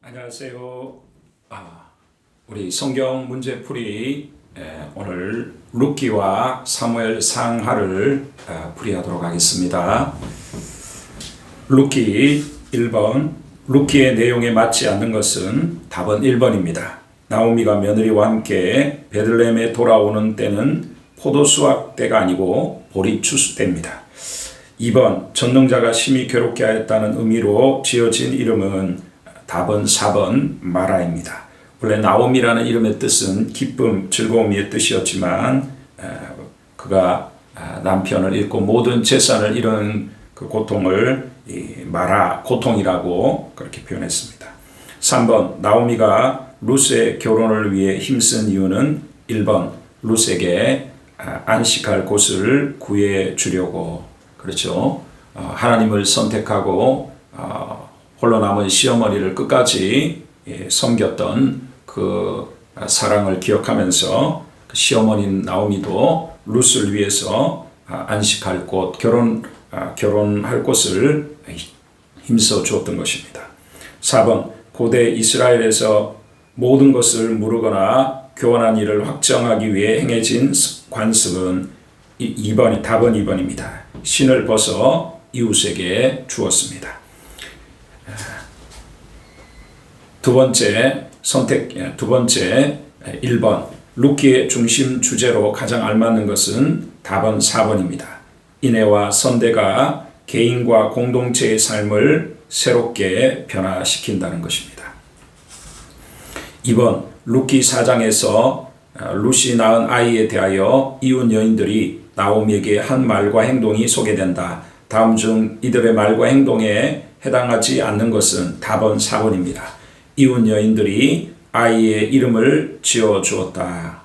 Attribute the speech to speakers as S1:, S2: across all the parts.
S1: 안녕하세요. 우리 성경 문제풀이 오늘 룻기와 사무엘 상하를 풀이하도록 하겠습니다. 룻기 1번. 룻기의 내용에 맞지 않는 것은 답은 1번입니다. 나오미가 며느리와 함께 베들레헴에 돌아오는 때는 포도 수확 때가 아니고 보리 추수 때입니다. 2번. 전능자가 심히 괴롭게 하였다는 의미로 지어진 이름은 답은 4번 마라입니다. 원래 나오미라는 이름의 뜻은 기쁨, 즐거움의 뜻이었지만 그가 남편을 잃고 모든 재산을 잃은 그 고통을 마라, 고통이라고 그렇게 표현했습니다. 3번. 나오미가 룻의 결혼을 위해 힘쓴 이유는 1번. 룻에게 안식할 곳을 구해 주려고. 그렇죠. 하나님을 선택하고 홀로 남은 시어머니를 끝까지 섬겼던 그 사랑을 기억하면서 그 시어머니 나오미도 룻을 위해서 안식할 곳, 결혼할 곳을 힘써 주었던 것입니다. 4번. 고대 이스라엘에서 모든 것을 무르거나 교환한 일을 확정하기 위해 행해진 관습은 2번이 답은 2번입니다. 신을 벗어 이웃에게 주었습니다. 두 번째 1번. 룻기의 중심 주제로 가장 알맞는 것은 답은 4번입니다. 인애와 선대가 개인과 공동체의 삶을 새롭게 변화시킨다는 것입니다. 2번. 룻기 4장에서 룻이 낳은 아이에 대하여 이웃 여인들이 나오미에게 한 말과 행동이 소개된다. 다음 중 이들의 말과 행동에 해당하지 않는 것은 답은 4번입니다. 이웃 여인들이 아이의 이름을 지어 주었다.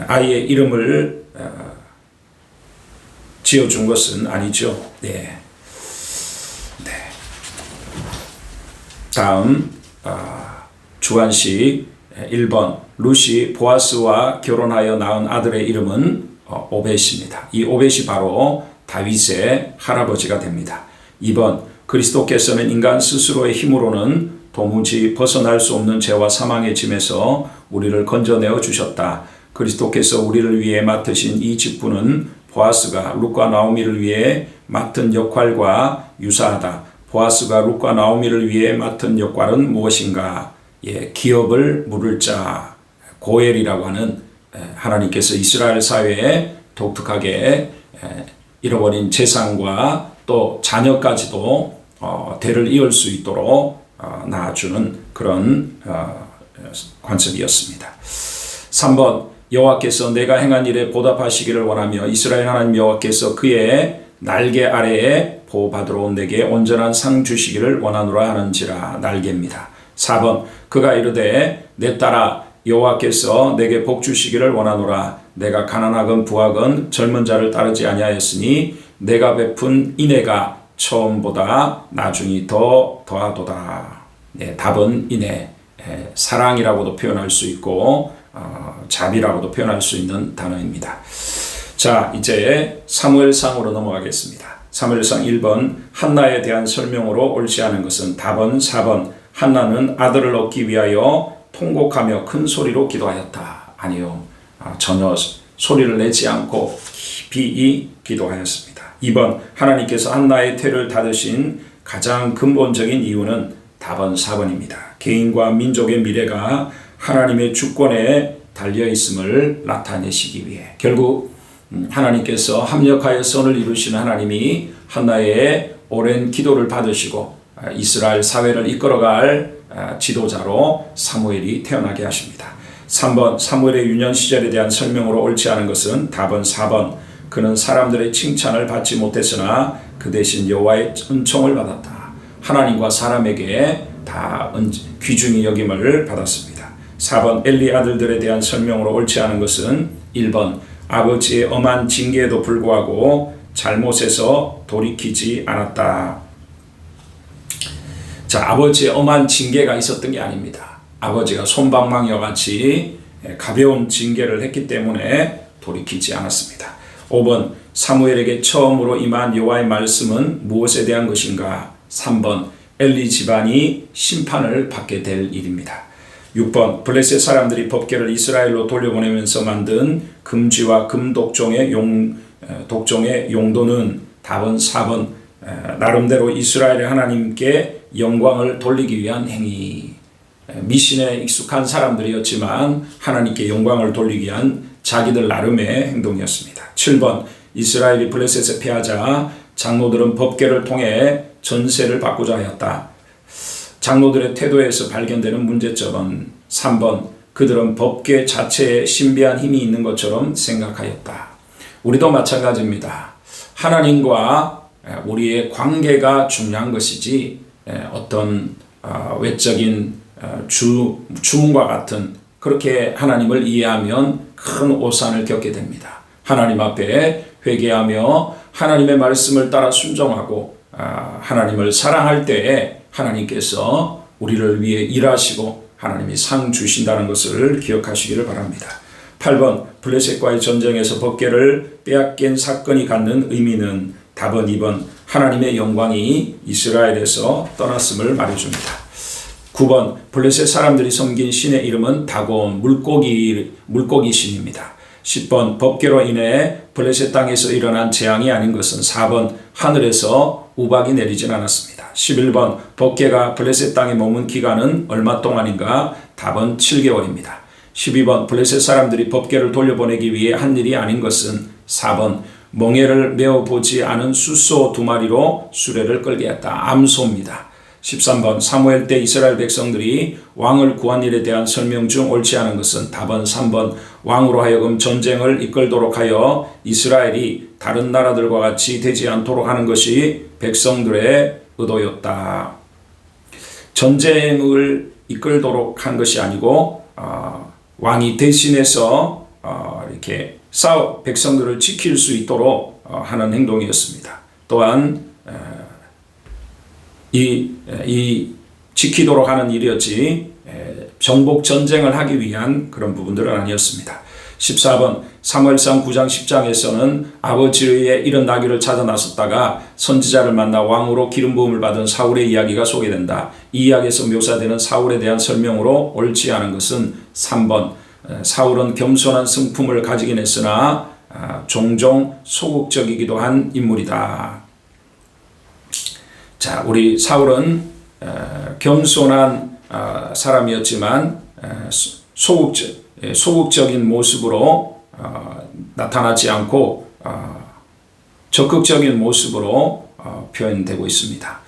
S1: 아이의 이름을 지어 준 것은 아니죠. 다음 주관식 1번. 룻이 보아스와 결혼하여 낳은 아들의 이름은 오벳입니다. 이 오벳이 바로 다윗의 할아버지가 됩니다. 2번. 그리스도께서는 인간 스스로의 힘으로는 도무지 벗어날 수 없는 죄와 사망의 짐에서 우리를 건져내어 주셨다. 그리스도께서 우리를 위해 맡으신 이 직분은 보아스가 룻과 나오미를 위해 맡은 역할과 유사하다. 보아스가 룻과 나오미를 위해 맡은 역할은 무엇인가? 기업을 물을 자, 고엘이라고 하는 하나님께서 이스라엘 사회에 독특하게 잃어버린 재산과 또 자녀까지도 대를 이을 수 있도록 낳아주는 그런 관습이었습니다. 3번. 여호와께서 내가 행한 일에 보답하시기를 원하며 이스라엘 하나님 여호와께서 그의 날개 아래에 보호받으러 온 내게 온전한 상 주시기를 원하노라 하는지라. 날개입니다. 4번. 그가 이르되 내 딸아 여호와께서 내게 복 주시기를 원하노라. 내가 가난하건 부하건 젊은 자를 따르지 아니하였으니 내가 베푼 인애가 처음보다 나중이 더하도다. 답은 인애, 사랑이라고도 표현할 수 있고 자비라고도 표현할 수 있는 단어입니다. 자, 이제 사무엘상으로 넘어가겠습니다. 사무엘상 1번. 한나에 대한 설명으로 옳지 않은 것은 답은 4번. 한나는 아들을 얻기 위하여 통곡하며 큰 소리로 기도하였다. 아니요. 전혀 소리를 내지 않고 깊이 기도하였습니다. 2번. 하나님께서 한나의 태를 닫으신 가장 근본적인 이유는 답은 4번입니다. 개인과 민족의 미래가 하나님의 주권에 달려있음을 나타내시기 위해. 결국 하나님께서 합력하여 선을 이루시는 하나님이 한나의 오랜 기도를 받으시고 이스라엘 사회를 이끌어갈 지도자로 사무엘이 태어나게 하십니다. 3번. 사무엘의 유년 시절에 대한 설명으로 옳지 않은 것은 답은 4번. 그는 사람들의 칭찬을 받지 못했으나 그 대신 여호와의 은총을 받았다. 하나님과 사람에게 다 귀중히 여김을 받았습니다. 4번. 엘리 아들들에 대한 설명으로 옳지 않은 것은 1번. 아버지의 엄한 징계에도 불구하고 잘못에서 돌이키지 않았다. 자, 아버지의 엄한 징계가 있었던 게 아닙니다. 아버지가 솜방망이와 같이 가벼운 징계를 했기 때문에 돌이키지 않았습니다. 5번. 사무엘에게 처음으로 임한 여호와의 말씀은 무엇에 대한 것인가? 3번. 엘리 집안이 심판을 받게 될 일입니다. 6번 블레셋 사람들이 법궤를 이스라엘로 돌려보내면서 만든 금쥐와 금독종의 용도는 답은 4번 나름대로 이스라엘의 하나님께 영광을 돌리기 위한 행위. 미신에 익숙한 사람들이었지만 하나님께 영광을 돌리기 위한 자기들 나름의 행동이었습니다. 7번 이스라엘이 블레셋에 패하자 장로들은 법궤를 통해 전세를 바꾸자 하였다. 장로들의 태도에서 발견되는 문제점은 3번 그들은 법궤 자체에 신비한 힘이 있는 것처럼 생각하였다. 우리도 마찬가지입니다. 하나님과 우리의 관계가 중요한 것이지 어떤 외적인 주문과 같은 그렇게 하나님을 이해하면 큰 오산을 겪게 됩니다. 하나님 앞에 회개하며 하나님의 말씀을 따라 순종하고 하나님을 사랑할 때에 하나님께서 우리를 위해 일하시고 하나님이 상 주신다는 것을 기억하시기를 바랍니다. 8번 블레셋과의 전쟁에서 법궤를 빼앗긴 사건이 갖는 의미는 답은 2번 하나님의 영광이 이스라엘에서 떠났음을 말해줍니다. 9번 블레셋 사람들이 섬긴 신의 이름은 다곤 물고기 신입니다. 10번 법궤로 인해 블레셋 땅에서 일어난 재앙이 아닌 것은 4번 하늘에서 우박이 내리진 않았습니다. 11번 법궤가 블레셋 땅에 머문 기간은 얼마 동안인가? 답은 7개월입니다. 12번 블레셋 사람들이 법궤를 돌려보내기 위해 한 일이 아닌 것은 4번 멍에를 메어보지 않은 숫소 2마리로 수레를 끌게 했다. 암소입니다. 13번 사무엘 때 이스라엘 백성들이 왕을 구한 일에 대한 설명 중 옳지 않은 것은 답은 3번 왕으로 하여금 전쟁을 이끌도록 하여 이스라엘이 다른 나라들과 같이 되지 않도록 하는 것이 백성들의 의도였다. 전쟁을 이끌도록 한 것이 아니고 왕이 대신해서 이렇게 백성들을 지킬 수 있도록 하는 행동이었습니다. 또한 이 지키도록 하는 일이었지 정복 전쟁을 하기 위한 그런 부분들은 아니었습니다. 14번 사무엘상 9장 10장에서는 아버지의 이런 나귀를 찾아 나섰다가 선지자를 만나 왕으로 기름 부음을 받은 사울의 이야기가 소개된다. 이 이야기에서 묘사되는 사울에 대한 설명으로 옳지 않은 것은 3번 사울은 겸손한 성품을 가지긴 했으나 종종 소극적이기도 한 인물이다. 자, 우리 사울은 겸손한 사람이었지만 소극적인 모습으로 나타나지 않고 적극적인 모습으로 표현되고 있습니다.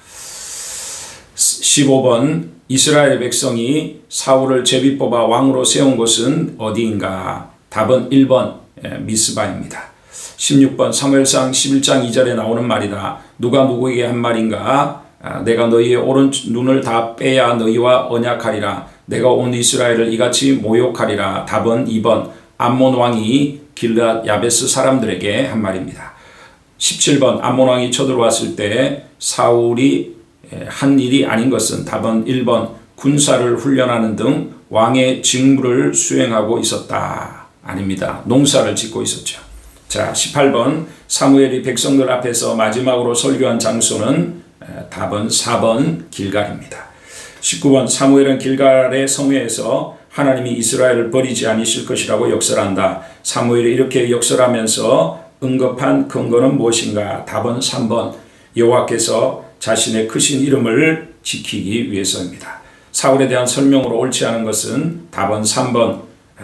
S1: 15번 이스라엘 백성이 사울을 제비 뽑아 왕으로 세운 곳은 어디인가? 답은 1번 미스바입니다. 16번 사무엘상 11장 2절에 나오는 말이다. 누가 누구에게 한 말인가? 내가 너희의 오른 눈을 다 빼야 너희와 언약하리라. 내가 온 이스라엘을 이같이 모욕하리라. 답은 2번 암몬 왕이 길르앗 야베스 사람들에게 한 말입니다. 17번 암몬 왕이 쳐들어왔을 때 사울이 한 일이 아닌 것은 답은 1번 군사를 훈련하는 등 왕의 직무를 수행하고 있었다. 아닙니다. 농사를 짓고 있었죠. 자, 18번 사무엘이 백성들 앞에서 마지막으로 설교한 장소는 답은 4번 길갈입니다. 19번 사무엘은 길갈의 성회에서 하나님이 이스라엘을 버리지 않으실 것이라고 역설한다. 사무엘이 이렇게 역설하면서 언급한 근거는 무엇인가? 답은 3번 여호와께서 자신의 크신 이름을 지키기 위해서입니다. 사울에 대한 설명으로 옳지 않은 것은 답은 3번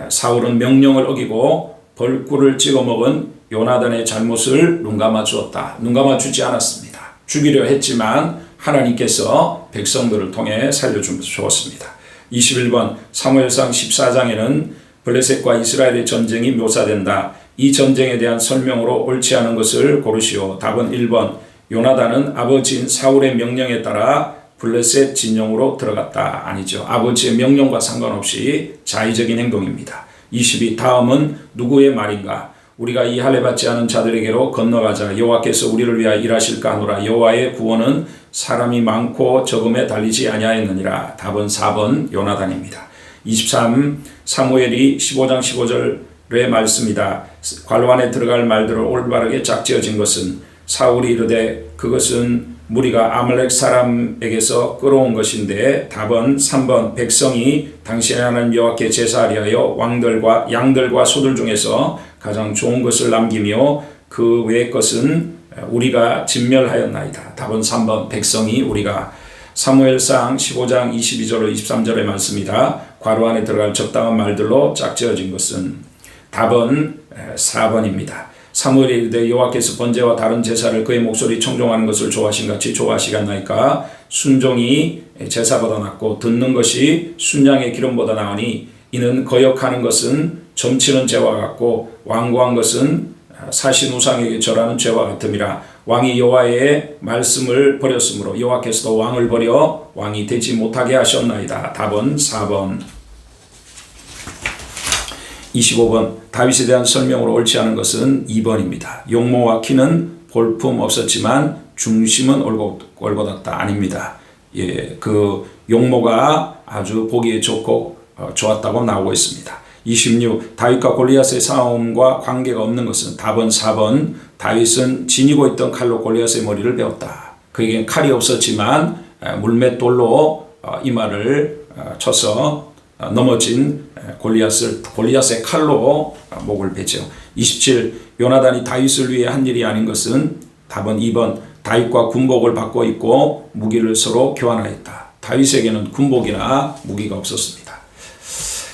S1: 사울은 명령을 어기고 벌꿀을 찍어 먹은 요나단의 잘못을 눈감아 주었다. 눈감아 주지 않았습니다. 죽이려 했지만 하나님께서 백성들을 통해 살려주었습니다. 21번 사무엘상 14장에는 블레셋과 이스라엘의 전쟁이 묘사된다. 이 전쟁에 대한 설명으로 옳지 않은 것을 고르시오. 답은 1번 요나단은 아버지인 사울의 명령에 따라 블레셋 진영으로 들어갔다. 아니죠. 아버지의 명령과 상관없이 자의적인 행동입니다. 22 다음은 누구의 말인가? 우리가 이 할례 받지 않은 자들에게로 건너가자. 여호와께서 우리를 위하여 일하실까 하노라. 여호와의 구원은 사람이 많고 적음에 달리지 아니하였느니라. 답은 4번 요나단입니다. 23 사무엘이 15장 15절의 말씀이다. 관로 안에 들어갈 말들을 올바르게 짝지어진 것은 사울이 이르되 그것은 무리가 아말렉 사람에게서 끌어온 것인데 답은 3번 백성이 당신의 하나님 여호와께 제사하려 하여 왕들과 양들과 소들 중에서 가장 좋은 것을 남기며 그 외의 것은 우리가 진멸하였나이다. 답은 3번 백성이 우리가. 사무엘상 15장 22절로 23절의 말씀이다. 괄호 안에 들어갈 적당한 말들로 짝지어진 것은 답은 4번입니다. 사무엘이 이르되 여호와께서 번제와 다른 제사를 그의 목소리 청종하는 것을 좋아하신 같이 좋아하시겠나이까. 순종이 제사보다 낫고 듣는 것이 순양의 기름보다 나으니 이는 거역하는 것은 점치는 죄와 같고 완고한 것은 사신 우상에게 절하는 죄와 같음이라. 왕이 여호와의 말씀을 버렸으므로 여호와께서도 왕을 버려 왕이 되지 못하게 하셨나이다. 답은 4번. 25번 다윗에 대한 설명으로 옳지 않은 것은 2번입니다. 용모와 키는 볼품 없었지만 중심은 올곧었다. 아닙니다. 그 용모가 아주 보기에 좋고 좋았다고 나오고 있습니다. 26 다윗과 골리앗의 싸움과 관계가 없는 것은 답은 4번. 다윗은 지니고 있던 칼로 골리앗의 머리를 베었다. 그에겐 칼이 없었지만 물맷돌로 이마를 쳐서 넘어진 골리앗의 칼로 목을 베죠. 27 요나단이 다윗을 위해 한 일이 아닌 것은 답은 2번. 다윗과 군복을 바꿔 입고 무기를 서로 교환하였다. 다윗에게는 군복이나 무기가 없었습니다.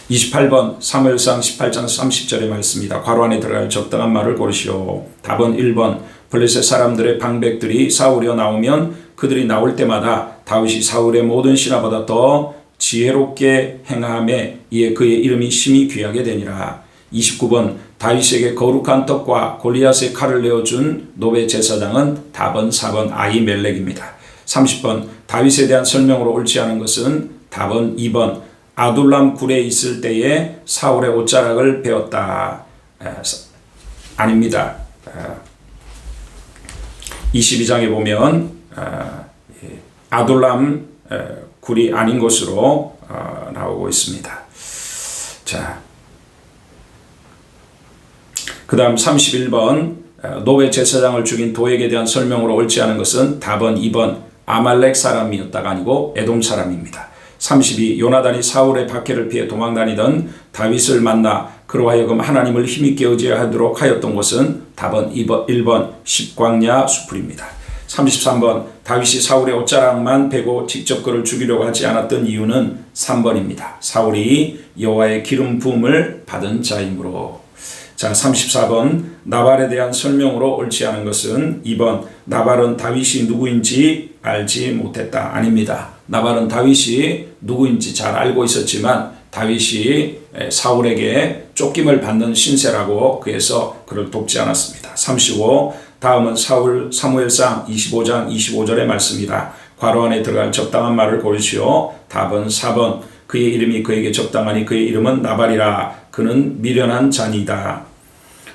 S1: 28번 사무엘상 18장 30절의 말씀입니다. 괄호 안에 들어갈 적당한 말을 고르시오. 답은 1번. 블레셋 사람들의 방백들이 싸우려 나오면 그들이 나올 때마다 다윗이 사울의 모든 신하보다 더 지혜롭게 행함에 이에 그의 이름이 심히 귀하게 되니라. 29번 다윗에게 거룩한 떡과 골리앗의 칼을 내어준 노베 제사장은 답은 4번 아히멜렉입니다. 30번 다윗에 대한 설명으로 옳지 않은 것은 답은 2번. 아둘람 굴에 있을 때에 사울의 옷자락을 베었다. 아닙니다. 22장에 보면 아둘람 굴이 아닌 것으로 나오고 있습니다. 자, 그 다음 31번 노베 제사장을 죽인 도액에 대한 설명으로 옳지 않은 것은 답은 2번 아말렉 사람이었다가 아니고 에돔 사람입니다. 32 요나단이 사울의 박해를 피해 도망다니던 다윗을 만나 그로 하여금 하나님을 힘있게 의지하도록 하였던 것은 답은 1번 십광야 수풀입니다. 33번 다윗이 사울의 옷자락만 베고 직접 그를 죽이려고 하지 않았던 이유는 3번입니다. 사울이 여호와의 기름 부음을 받은 자이므로. 자, 34번 나발에 대한 설명으로 옳지 않은 것은 2번 나발은 다윗이 누구인지 알지 못했다. 아닙니다. 나발은 다윗이 누구인지 잘 알고 있었지만 다윗이 사울에게 쫓김을 받는 신세라고 그래서 그를 돕지 않았습니다. 35 다음은 사무엘상 25장 25절의 말씀이다. 괄호 안에 들어갈 적당한 말을 고르시오. 답은 4번 그의 이름이 그에게 적당하니 그의 이름은 나발이라. 그는 미련한 자니이다.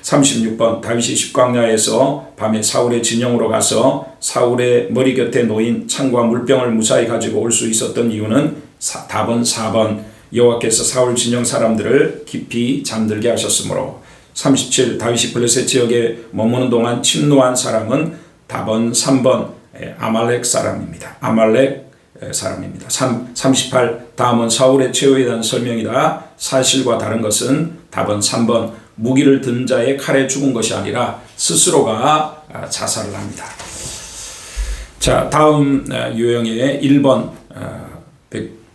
S1: 36번 다윗이 십광야에서 밤에 사울의 진영으로 가서 사울의 머리 곁에 놓인 창과 물병을 무사히 가지고 올 수 있었던 이유는 답은 4번 여호와께서 사울 진영 사람들을 깊이 잠들게 하셨으므로. 37 다윗이 블레셋 지역에 머무는 동안 침노한 사람은 답은 3번 아말렉 사람입니다. 아말렉 사람입니다. 38 다음은 사울의 최후에 대한 설명이다. 사실과 다른 것은 답은 3번 무기를 든 자의 칼에 죽은 것이 아니라 스스로가 자살을 합니다. 자, 다음 유형의 1번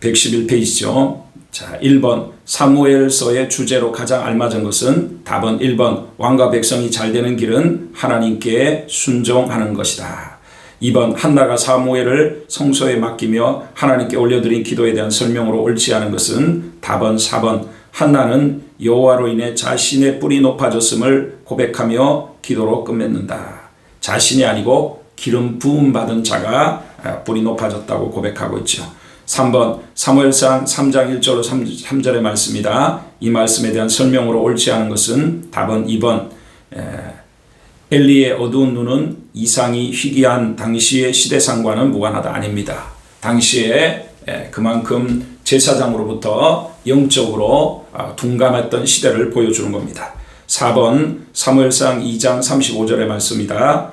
S1: 111페이지죠. 자, 1번 사무엘서의 주제로 가장 알맞은 것은 답은 1번 왕과 백성이 잘 되는 길은 하나님께 순종하는 것이다. 2번 한나가 사무엘을 성소에 맡기며 하나님께 올려드린 기도에 대한 설명으로 옳지 않은 것은 답은 4번 한나는 여호와로 인해 자신의 뿔이 높아졌음을 고백하며 기도로 끝맺는다. 자신이 아니고 기름 부음 받은 자가 뿔이 높아졌다고 고백하고 있죠. 3번 사무엘상 3장 1절로 3절의 말씀이다. 이 말씀에 대한 설명으로 옳지 않은 것은 답은 2번 엘리의 어두운 눈은 이상이 희귀한 당시의 시대상과는 무관하다. 아닙니다. 당시에 그만큼 제사장으로부터 영적으로 둔감했던 시대를 보여주는 겁니다. 4번 사무엘상 2장 35절의 말씀이다.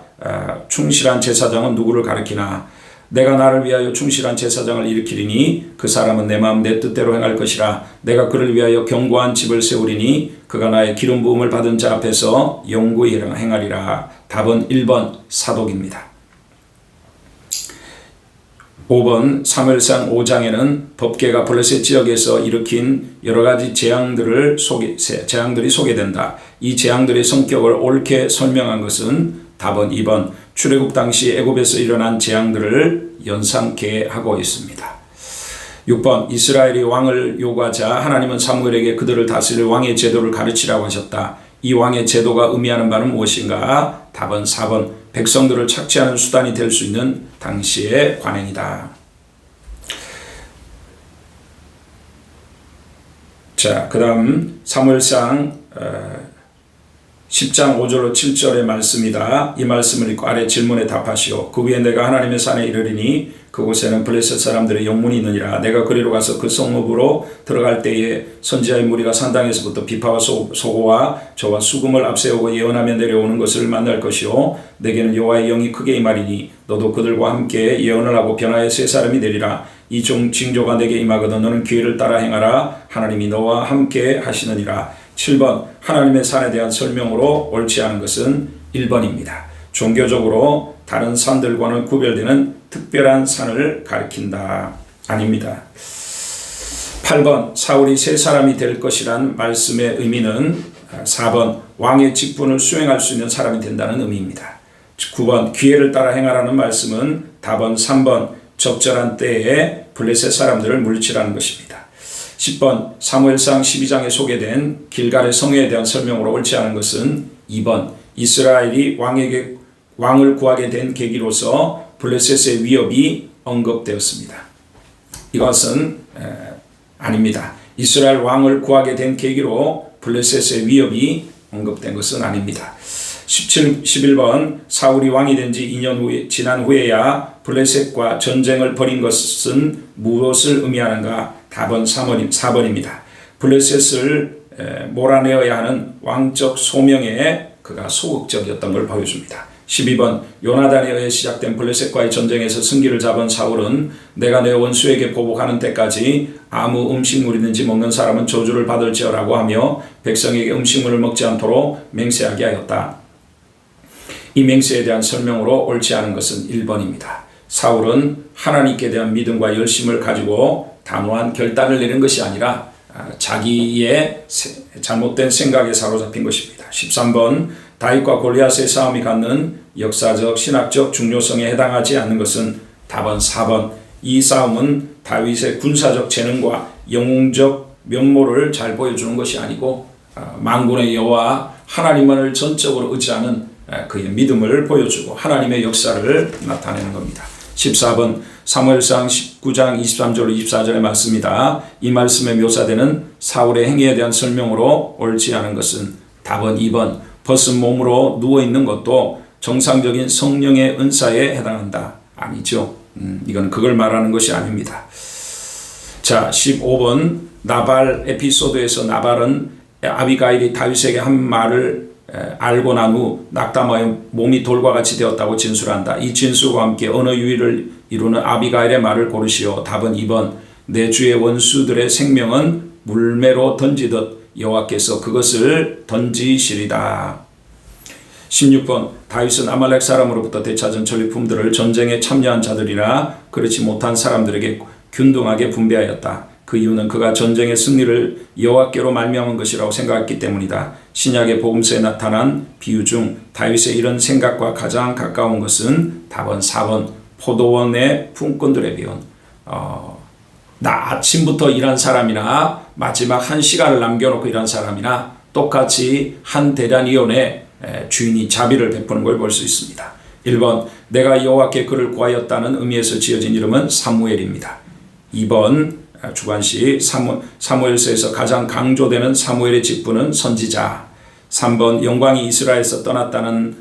S1: 충실한 제사장은 누구를 가리키나 내가 나를 위하여 충실한 제사장을 일으키리니 그 사람은 내 마음 내 뜻대로 행할 것이라. 내가 그를 위하여 견고한 집을 세우리니 그가 나의 기름 부음을 받은 자 앞에서 영구히 행하리라. 답은 1번 사독입니다. 5번 사무엘상 5장에는 법궤가 블레셋 지역에서 일으킨 여러 가지 재앙들이 소개된다. 이 재앙들의 성격을 옳게 설명한 것은 답은 2번 출애굽 당시 애굽에서 일어난 재앙들을 연상케 하고 있습니다. 6번 이스라엘이 왕을 요구하자 하나님은 사무엘에게 그들을 다스릴 왕의 제도를 가르치라고 하셨다. 이 왕의 제도가 의미하는 바는 무엇인가? 답은 4번 백성들을 착취하는 수단이 될 수 있는 당시의 관행이다. 자, 그 다음 사무엘상 10장 5절로 7절의 말씀이다. 이 말씀을 읽고 아래 질문에 답하시오. 그 위에 내가 하나님의 산에 이르리니 그곳에는 블레셋 사람들의 영문이 있느니라. 내가 그리로 가서 그 성읍으로 들어갈 때에 선지자의 무리가 산당에서부터 비파와 소고와 저와 수금을 앞세우고 예언하며 내려오는 것을 만날 것이요 내게는 여호와의 영이 크게 임하리니 너도 그들과 함께 예언을 하고 변화의 세 사람이 되리라. 이 징조가 내게 임하거든 너는 기회를 따라 행하라. 하나님이 너와 함께 하시느니라. 7번 하나님의 산에 대한 설명으로 옳지 않은 것은 1번입니다. 종교적으로 다른 산들과는 구별되는 특별한 산을 가리킨다. 아닙니다. 8번 사울이 세 사람이 될 것이란 말씀의 의미는 4번 왕의 직분을 수행할 수 있는 사람이 된다는 의미입니다. 9번 기회를 따라 행하라는 말씀은 답은 3번 적절한 때에 블레셋 사람들을 물리치라는 것입니다. 10번 사무엘상 12장에 소개된 길갈의 성회에 대한 설명으로 옳지 않은 것은 2번 이스라엘이 왕을 구하게 된 계기로서 블레셋의 위협이 언급되었습니다. 이것은 아닙니다. 이스라엘 왕을 구하게 된 계기로 블레셋의 위협이 언급된 것은 아닙니다. 11번 사울이 왕이 된 지 2년 후에 지난 후에야 블레셋과 전쟁을 벌인 것은 무엇을 의미하는가? 답은 4번입니다. 블레셋을 몰아내어야 하는 왕적 소명에 그가 소극적이었던 걸 보여줍니다. 12번 요나단에 의해 시작된 블레셋과의 전쟁에서 승기를 잡은 사울은 내가 내 원수에게 보복하는 때까지 아무 음식물이든지 먹는 사람은 저주를 받을지어라고 하며 백성에게 음식물을 먹지 않도록 맹세하게 하였다. 이 맹세에 대한 설명으로 옳지 않은 것은 1번입니다. 사울은 하나님께 대한 믿음과 열심을 가지고 단호한 결단을 내린 것이 아니라 자기의 잘못된 생각에 사로잡힌 것입니다. 13번 다윗과 골리앗의 싸움이 갖는 역사적 신학적 중요성에 해당하지 않는 것은 답은 4번 이 싸움은 다윗의 군사적 재능과 영웅적 면모를 잘 보여주는 것이 아니고 만군의 여호와 하나님만을 전적으로 의지하는 그의 믿음을 보여주고 하나님의 역사를 나타내는 겁니다. 14번 사무엘상 19장 23절 24절의 말씀이다. 이 말씀에 묘사되는 사울의 행위에 대한 설명으로 옳지 않은 것은 답은 2번 벗은 몸으로 누워있는 것도 정상적인 성령의 은사에 해당한다. 아니죠. 이건 그걸 말하는 것이 아닙니다. 자, 15번 나발 에피소드에서 나발은 아비가일이 다윗에게 한 말을 알고 난 후 낙담하여 몸이 돌과 같이 되었다고 진술한다. 이 진술과 함께 어느 유의를 이루는 아비가일의 말을 고르시오. 답은 2번 내 주의 원수들의 생명은 물매로 던지듯 여호와께서 그것을 던지시리다. 16번 다윗은 아말렉 사람으로부터 되찾은 전리품들을 전쟁에 참여한 자들이나 그렇지 못한 사람들에게 균등하게 분배하였다. 그 이유는 그가 전쟁의 승리를 여호와께로 말미암은 것이라고 생각했기 때문이다. 신약의 복음서에 나타난 비유 중 다윗의 이런 생각과 가장 가까운 것은 답은 4번 포도원의 품꾼들의 비유. 나 아침부터 일한 사람이나 마지막 1시간을 남겨놓고 일한 사람이나 똑같이 한 대단위원회 주인이 자비를 베푸는 걸 볼 수 있습니다. 1번 내가 여호와께 그를 구하였다는 의미에서 지어진 이름은 사무엘입니다. 2번 주관시 사무엘서에서 가장 강조되는 사무엘의 직분은 선지자. 3번 영광이 이스라엘에서 떠났다는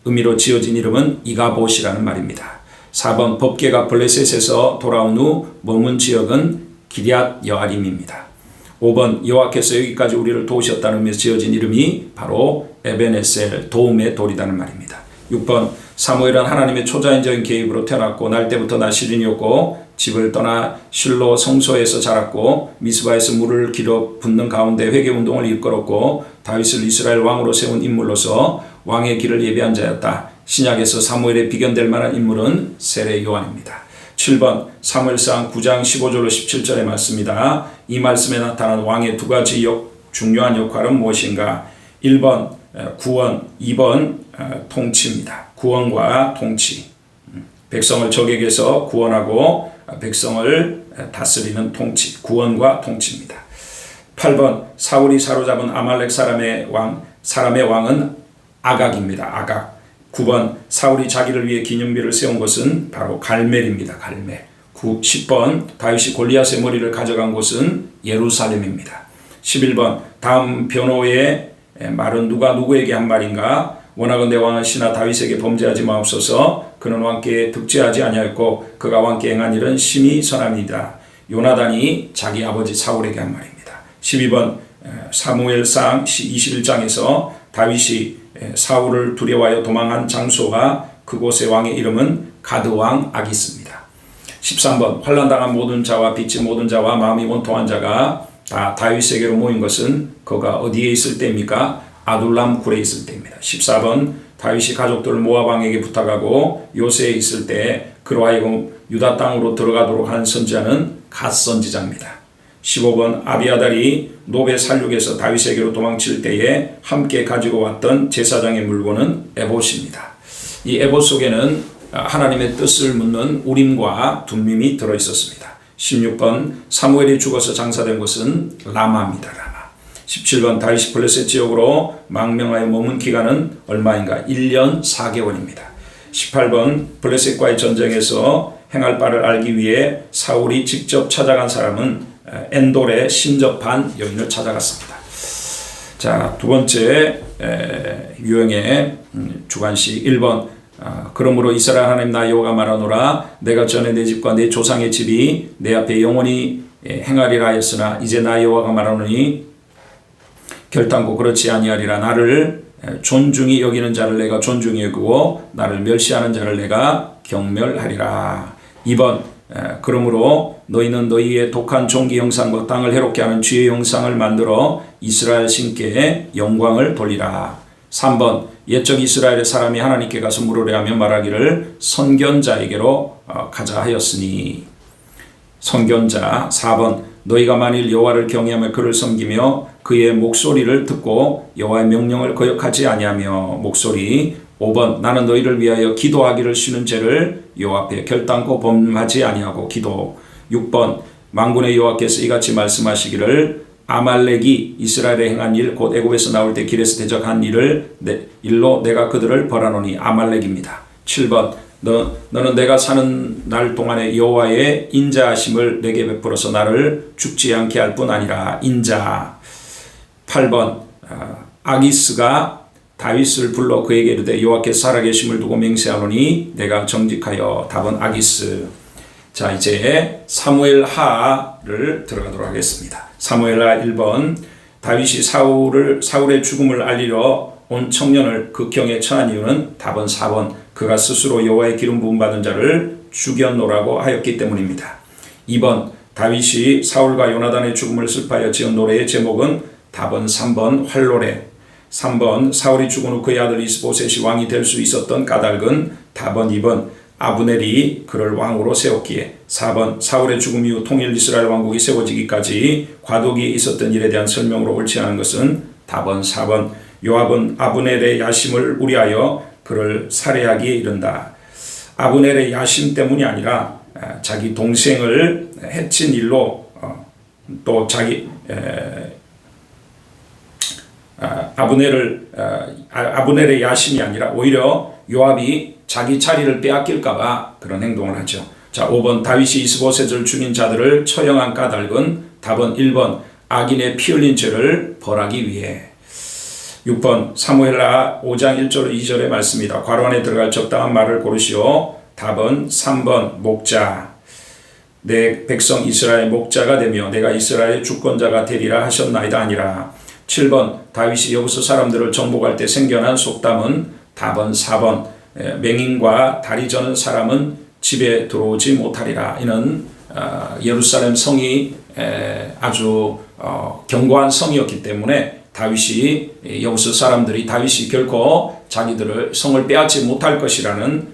S1: 의미로 지어진 이름은 이가봇이라는 말입니다. 4번 법궤가 블레셋에서 돌아온 후 머문 지역은 기럇 여아림입니다. 5번 여호와께서 여기까지 우리를 도우셨다는 의미에서 지어진 이름이 바로 에벤에셀 도움의 돌이라는 말입니다. 6번 사무엘은 하나님의 초자연적인 개입으로 태어났고 날 때부터 나시린이었고 집을 떠나 실로 성소에서 자랐고 미스바에서 물을 길어 붓는 가운데 회개운동을 이끌었고 다윗을 이스라엘 왕으로 세운 인물로서 왕의 길을 예비한 자였다. 신약에서 사무엘에 비견될 만한 인물은 세례 요한입니다. 7번 사무엘상 9장 15절로 17절의 말씀입니다. 이 말씀에 나타난 왕의 두 가지 중요한 역할은 무엇인가? 1번 구원, 2번 통치입니다. 구원과 통치. 백성을 적에게서 구원하고 백성을 다스리는 통치, 구원과 통치입니다. 8번 사울이 사로잡은 아말렉 사람의 왕은 아각입니다. 아각. 9번 사울이 자기를 위해 기념비를 세운 것은 바로 갈멜입니다. 갈멜. 10번 다윗이 골리앗의 머리를 가져간 곳은 예루살렘입니다. 11번 다음 변호의 말은 누가 누구에게 한 말인가? 원하건대 왕은 신하 다윗에게 범죄하지 마옵소서. 그는 왕께 득죄하지 아니하였고 그가 왕께 행한 일은 심히 선합니다. 요나단이 자기 아버지 사울에게 한 말입니다. 12번 사무엘상 21장에서 다윗이 사울을 두려워하여 도망한 장소가 그곳의 왕의 이름은 가드왕 아기스입니다. 13번 환난당한 모든 자와 빚진 모든 자와 마음이 원통한 자가 다 다윗에게로 모인 것은 그가 어디에 있을 때입니까? 아둘람 굴에 있을 때입니다. 14번 다윗이 가족들을 모압 왕에게 부탁하고 요새에 있을 때 그로 하여금 유다 땅으로 들어가도록 한 선지자는 갓 선지자입니다. 15번 아비아달이 노베 살육에서 다윗에게로 도망칠 때에 함께 가지고 왔던 제사장의 물건은 에봇입니다. 이 에봇 속에는 하나님의 뜻을 묻는 우림과 둠밈이 들어있었습니다. 16번 사무엘이 죽어서 장사된 것은 라마입니다. 라마. 17번 다윗이 블레셋 지역으로 망명하여 머문 기간은 얼마인가? 1년 4개월입니다. 18번 블레셋과의 전쟁에서 행할 바를 알기 위해 사울이 직접 찾아간 사람은 엔돌의 신접한 여인을 찾아갔습니다. 자, 두 번째 유형의 주관식 1번 그러므로 이스라엘 하나님 나 여호와가 말하노라 내가 전에 내 집과 내 조상의 집이 내 앞에 영원히 행하리라 하였으나 이제 나 여호와가 말하노니 결단코 그렇지 아니하리라. 나를 존중히 여기는 자를 내가 존중히 여기고 나를 멸시하는 자를 내가 경멸하리라. 2번 그러므로 너희는 너희의 독한 종기 형상과 땅을 해롭게 하는 쥐의 형상을 만들어 이스라엘 신께 영광을 돌리라. 3번 옛적 이스라엘의 사람이 하나님께 가서 물으려 하며 말하기를 선견자에게로 가자 하였으니. 선견자. 4번 너희가 만일 여호와를 경외하며 그를 섬기며 그의 목소리를 듣고 여호와의 명령을 거역하지 아니하며 목소리. 5번 나는 너희를 위하여 기도하기를 쉬는 죄를 여호와 앞에 결단코 범하지 아니하고 기도. 6번 만군의 여호와께서 이같이 말씀하시기를 아말렉이 이스라엘에 행한 일 곧 애굽에서 나올 때 길에서 대적한 일로 내가 그들을 벌하노니. 아말렉입니다. 7번 너는 내가 사는 날 동안에 여호와의 인자하심을 내게 베풀어서 나를 죽지 않게 할 뿐 아니라. 인자. 8번 아기스가 다윗을 불러 그에게 이르되 여호와께서 살아계심을 두고 맹세하노니 내가 정직하여. 답은 아기스. 자, 이제 사무엘하를 들어가도록 하겠습니다. 사무엘하 1번 다윗이 사울의 죽음을 알리러 온 청년을 극경에 처한 이유는 답은 4번 그가 스스로 여호와의 기름 부음 받은 자를 죽여놓으라고 하였기 때문입니다. 2번 다윗이 사울과 요나단의 죽음을 슬퍼하여 지은 노래의 제목은 답은 3번 활노래. 3번 사울이 죽은 후 그의 아들 이스보셋이 왕이 될 수 있었던 까닭은 답은 2번 아브넬이 그를 왕으로 세웠기에. 4번 사울의 죽음 이후 통일 이스라엘 왕국이 세워지기까지 과도기에 있었던 일에 대한 설명으로 옳지 않은 것은 답은 4번 요압은 아브넬의 야심을 우려하여 그를 살해하기에 이른다. 아브넬의 야심 때문이 아니라 자기 동생을 해친 일로 또 자기 아브넬의 야심이 아니라 오히려 요압이 자기 자리를 빼앗길까봐 그런 행동을 하죠. 자, 5번 다윗이 이스보셋을 죽인 자들을 처형한 까닭은 답은 1번 악인의 피 흘린 죄를 벌하기 위해. 6번 사무엘하 5장 1절 2절의 말씀이다. 괄호 안에 들어갈 적당한 말을 고르시오. 답은 3번 목자. 내 백성 이스라엘 목자가 되며 내가 이스라엘 주권자가 되리라 하셨나이다 아니라. 7번 다윗이 여기서 사람들을 정복할 때 생겨난 속담은 답은 4번 맹인과 다리 저는 사람은 집에 들어오지 못하리라. 이는 예루살렘 성이 아주 견고한 성이었기 때문에 다윗이 여기서 사람들이 다윗이 결코 자기들을 성을 빼앗지 못할 것이라는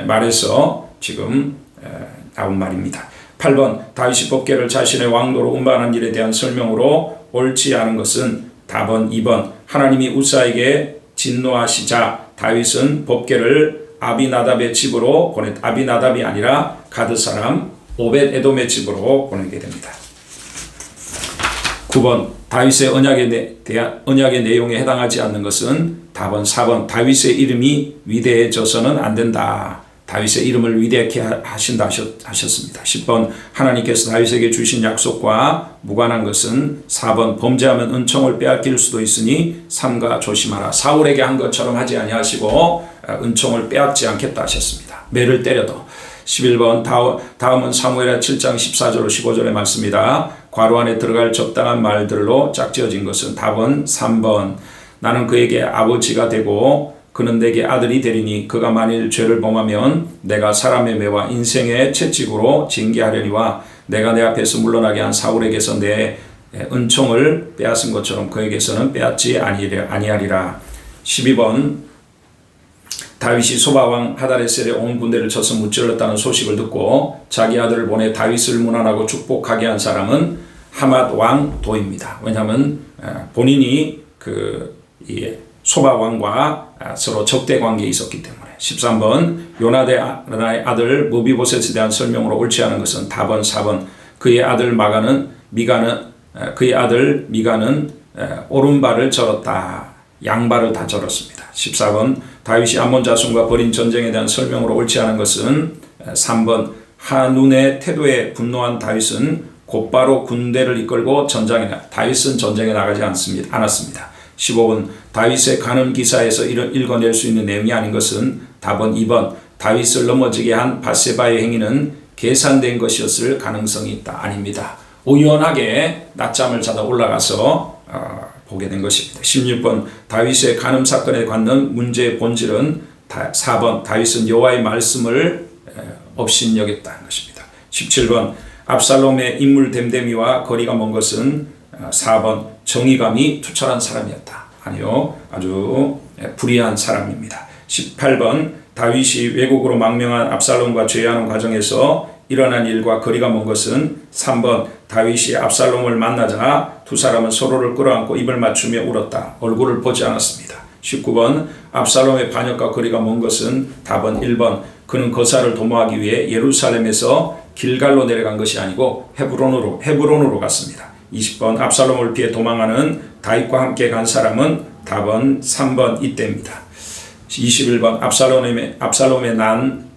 S1: 말에서 지금 나온 말입니다. 8번 다윗이 법궤를 자신의 왕도로 운반한 일에 대한 설명으로 옳지 않은 것은 답은 2번 하나님이 우사에게 진노하시자 다윗은 법궤를 아비나답의 집으로 아비나답이 아니라 가드 사람 오벳 에돔의 집으로 보내게 됩니다. 9번 다윗의 언약의 내용에 해당하지 않는 것은 답은 4번 다윗의 이름이 위대해져서는 안 된다. 다윗의 이름을 위대하게 하신다 하셨습니다. 10번 하나님께서 다윗에게 주신 약속과 무관한 것은 4번 범죄하면 은총을 빼앗길 수도 있으니 삼가 조심하라. 사울에게 한 것처럼 하지 아니하시고 은총을 빼앗지 않겠다 하셨습니다. 매를 때려도. 11번 다음은 사무엘하 7장 14절 15절의 말씀입니다. 괄호 안에 들어갈 적당한 말들로 짝지어진 것은 답은 3번 나는 그에게 아버지가 되고 그는 내게 아들이 되리니 그가 만일 죄를 범하면 내가 사람의 매와 인생의 채찍으로 징계하려니와 내가 내 앞에서 물러나게 한 사울에게서 내 은총을 빼앗은 것처럼 그에게서는 빼앗지 아니하리라. 12번 다윗이 소바왕 하다레셀의 온 군대를 쳐서 무찔렀다는 소식을 듣고 자기 아들을 보내 다윗을 문안하고 축복하게 한 사람은 하맛 왕 도입니다. 왜냐하면 본인이 소바왕과 서로 적대 관계에 있었기 때문에. 13번 요나단의 아들 무비보셋에 대한 설명으로 옳지 않은 것은 답은 4번 그의 아들 미가는 오른발을 절었다. 양발을 다 절었습니다. 14번 다윗이 암몬 자손과 벌인 전쟁에 대한 설명으로 옳지 않은 것은 3번 한눈의 태도에 분노한 다윗은 곧바로 군대를 이끌고 다윗은 전쟁에 나가지 않았습니다. 15번 다윗의 간음 기사에서 읽어낼 수 있는 내용이 아닌 것은 답은 2번 다윗을 넘어지게 한 밧세바의 행위는 계산된 것이었을 가능성이 있다. 아닙니다. 우연하게 낮잠을 자다 올라가서 보게 된 것입니다. 16번 다윗의 간음 사건에 갖는 문제의 본질은 4번 다윗은 여호와의 말씀을 업신여겼다는 것입니다. 17번 압살롬의 인물 됨됨이와 거리가 먼 것은 4번 정의감이 투철한 사람이었다. 아니요, 아주 불의한 사람입니다. 18번 다윗이 왜곡으로 망명한 압살롬과 죄하는 과정에서 일어난 일과 거리가 먼 것은 3번 다윗이 압살롬을 만나자 두 사람은 서로를 끌어안고 입을 맞추며 울었다. 얼굴을 보지 않았습니다. 19번 압살롬의 반역과 거리가 먼 것은 답은 1번 그는 거사를 도모하기 위해 예루살렘에서 길갈로 내려간 것이 아니고 헤브론으로 갔습니다. 20번 압살롬을 피해 도망하는 다윗과 함께 간 사람은 답은 3번 이때입니다. 21번 압살롬의 난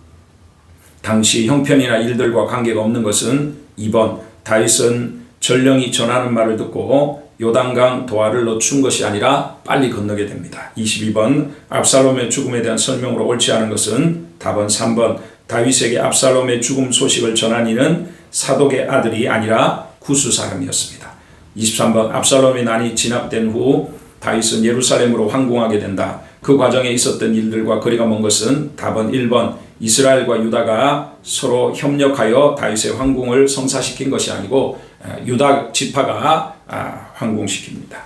S1: 당시 형편이나 일들과 관계가 없는 것은 2번 다윗은 전령이 전하는 말을 듣고 요단강 도하를 늦춘 것이 아니라 빨리 건너게 됩니다. 22번 압살롬의 죽음에 대한 설명으로 옳지 않은 것은 답은 3번 다윗에게 압살롬의 죽음 소식을 전한 이는 사독의 아들이 아니라 구스 사람이었습니다. 23번 압살롬의 난이 진압된 후 다윗은 예루살렘으로 황궁하게 된다. 그 과정에 있었던 일들과 거리가 먼 것은 답은 1번 이스라엘과 유다가 서로 협력하여 다윗의 황궁을 성사시킨 것이 아니고 유다 지파가 황궁시킵니다.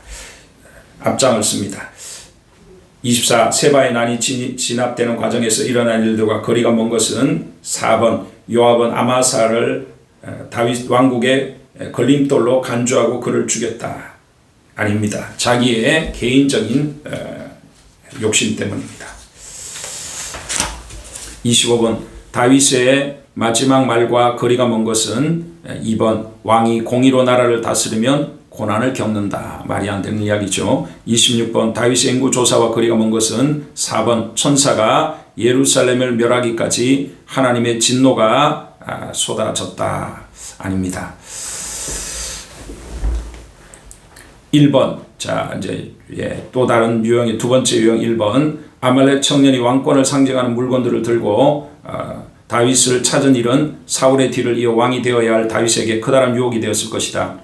S1: 앞장을 씁니다. 24. 세바의 난이 진압되는 과정에서 일어난 일들과 거리가 먼 것은 4번 요압은 아마사를 다윗 왕국의 걸림돌로 간주하고 그를 죽였다. 아닙니다. 자기의 개인적인 욕심 때문입니다. 25번 다윗의 마지막 말과 거리가 먼 것은 2번 왕이 공의로 나라를 다스리면 고난을 겪는다. 말이 안 되는 이야기죠. 26번 다윗의 인구 조사와 거리가 먼 것은 4번 천사가 예루살렘을 멸하기까지 하나님의 진노가 쏟아졌다. 아닙니다. 1번 자 이제 또 다른 유형의 두 번째 유형 1번 아말렉 청년이 왕권을 상징하는 물건들을 들고 다윗을 찾은 일은 사울의 뒤를 이어 왕이 되어야 할 다윗에게 커다란 유혹이 되었을 것이다.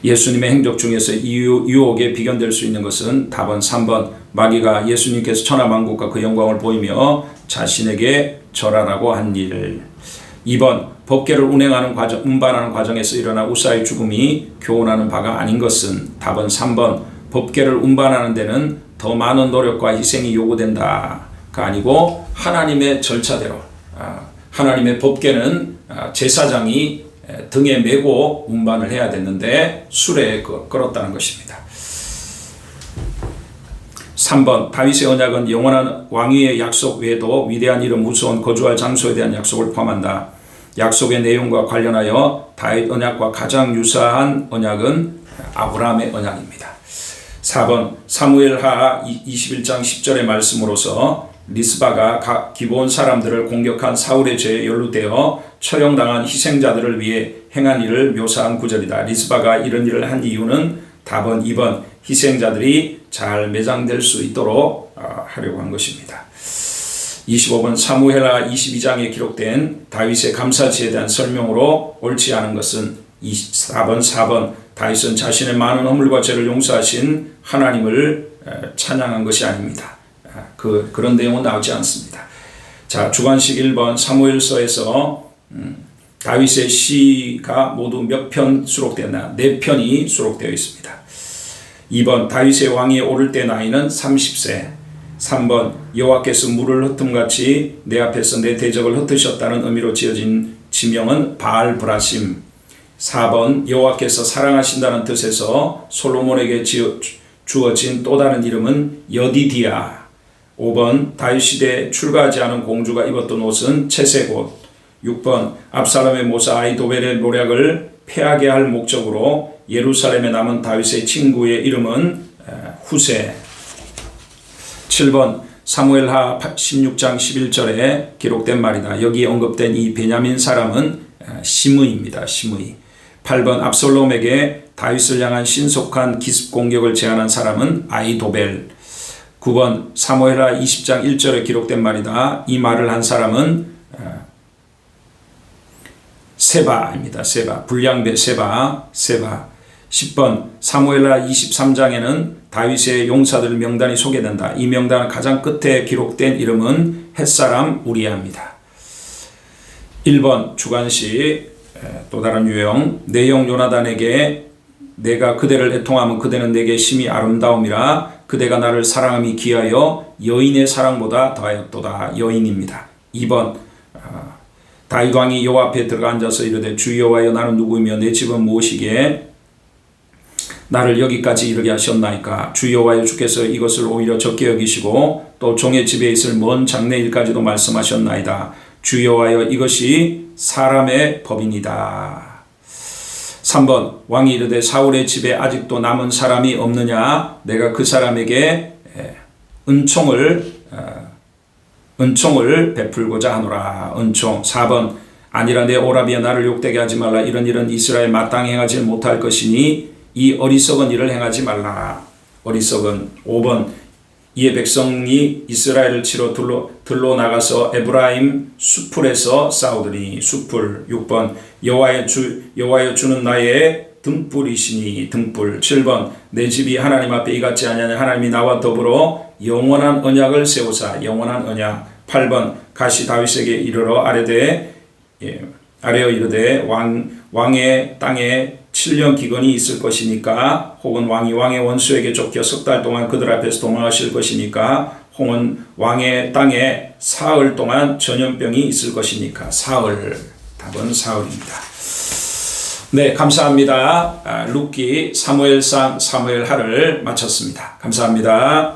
S1: 예수님의 행적 중에서 이 유혹에 비견될 수 있는 것은 답은 3번 마귀가 예수님께서 천하만국과 그 영광을 보이며 자신에게 절하라고 한 일. 2번 법궤를 운반하는 과정에서 일어난 우사의 죽음이 교훈하는 바가 아닌 것은. 답은 3번 법궤를 운반하는 데는 더 많은 노력과 희생이 요구된다가 아니고 하나님의 절차대로 하나님의 법궤는 제사장이 등에 메고 운반을 해야 됐는데 수레에 끌었다는 것입니다. 3번 다윗의 언약은 영원한 왕위의 약속 외에도 위대한 이름 무서운 거주할 장소에 대한 약속을 포함한다. 약속의 내용과 관련하여 다윗 언약과 가장 유사한 언약은 아브라함의 언약입니다. 4번 사무엘하 21장 10절의 말씀으로서 리스바가 기브온 사람들을 공격한 사울의 죄에 연루되어 처형당한 희생자들을 위해 행한 일을 묘사한 구절이다. 리스바가 이런 일을 한 이유는 답은 2번 희생자들이 잘 매장될 수 있도록 하려고 한 것입니다. 25번 사무엘하 22장에 기록된 다윗의 감사지에 대한 설명으로 옳지 않은 것은 4번 다윗은 자신의 많은 허물과 죄를 용서하신 하나님을 찬양한 것이 아닙니다. 그런 내용은 나오지 않습니다. 자, 주관식 1번 사무엘서에서 다윗의 시가 모두 몇 편 수록되었나? 4편이 수록되어 있습니다. 2번 다윗의 왕위에 오를 때 나이는 30세. 3번 여호와께서 물을 흩음같이 내 앞에서 내 대적을 흩으셨다는 의미로 지어진 지명은 바알브라심. 4번 여호와께서 사랑하신다는 뜻에서 솔로몬에게 주어진 또 다른 이름은 여디디아. 5번 다윗 시대에 출가하지 않은 공주가 입었던 옷은 채색 옷. 6번 압살롬의 모사 아히도벨의 노략을 패하게 할 목적으로 예루살렘에 남은 다윗의 친구의 이름은 후세. 7번 사무엘하 16장 11절에 기록된 말이다. 여기 언급된 이 베냐민 사람은 시므이입니다. 시므이. 8번 압살롬에게 다윗을 향한 신속한 기습 공격을 제안한 사람은 아히도벨. 9번 사무엘하 20장 1절에 기록된 말이다. 이 말을 한 사람은 세바입니다. 세바. 불량배 세바. 10번 사무엘하 23장에는 다윗의 용사들 명단이 소개된다. 이 명단 가장 끝에 기록된 이름은 햇사람 우리아입니다. 1번 주관식 또 다른 유형. 내용 요나단에게 내가 그대를 애통하면 그대는 내게 심히 아름다움이라 그대가 나를 사랑함이 기하여 여인의 사랑보다 더하였도다. 여인입니다. 2번 다윗 왕이 여호와 앞에 들어가 앉아서 이르되 주 여호와여 나는 누구이며 내 집은 무엇이기에 나를 여기까지 이르게 하셨나이까. 주 여호와여 주께서 이것을 오히려 적게 여기시고 또 종의 집에 있을 먼 장래일까지도 말씀하셨나이다. 주 여호와여 이것이 사람의 법이니이다. 3번 왕이 이르되 사울의 집에 아직도 남은 사람이 없느냐. 내가 그 사람에게 은총을 베풀고자 하노라. 은총. 4번 아니라 내 오라비야 나를 욕되게 하지 말라. 이런 일은 이스라엘 마땅히 행하지 못할 것이니 이 어리석은 일을 행하지 말라. 어리석은. 5번 이에 백성이 이스라엘을 치러 들로 나가서 에브라임 수풀에서 싸우더니. 수풀. 6번 여호와여 주는 나의 등불이시니. 등불. 7번 내 집이 하나님 앞에 이같지 아니하냐. 하나님이 나와 더불어 영원한 언약을 세우사. 영원한 언약. 8번 가시 다윗에게 이르러 아뢰어 이르되 왕의 땅에 7년 기근이 있을 것이니까 혹은 왕이 왕의 원수에게 쫓겨 석 달 동안 그들 앞에서 도망하실 것이니까 혹은 왕의 땅에 사흘 동안 전염병이 있을 것이니까. 사흘. 답은 사흘입니다. 네, 감사합니다. 룻기 사무엘상 사무엘하를 마쳤습니다. 감사합니다.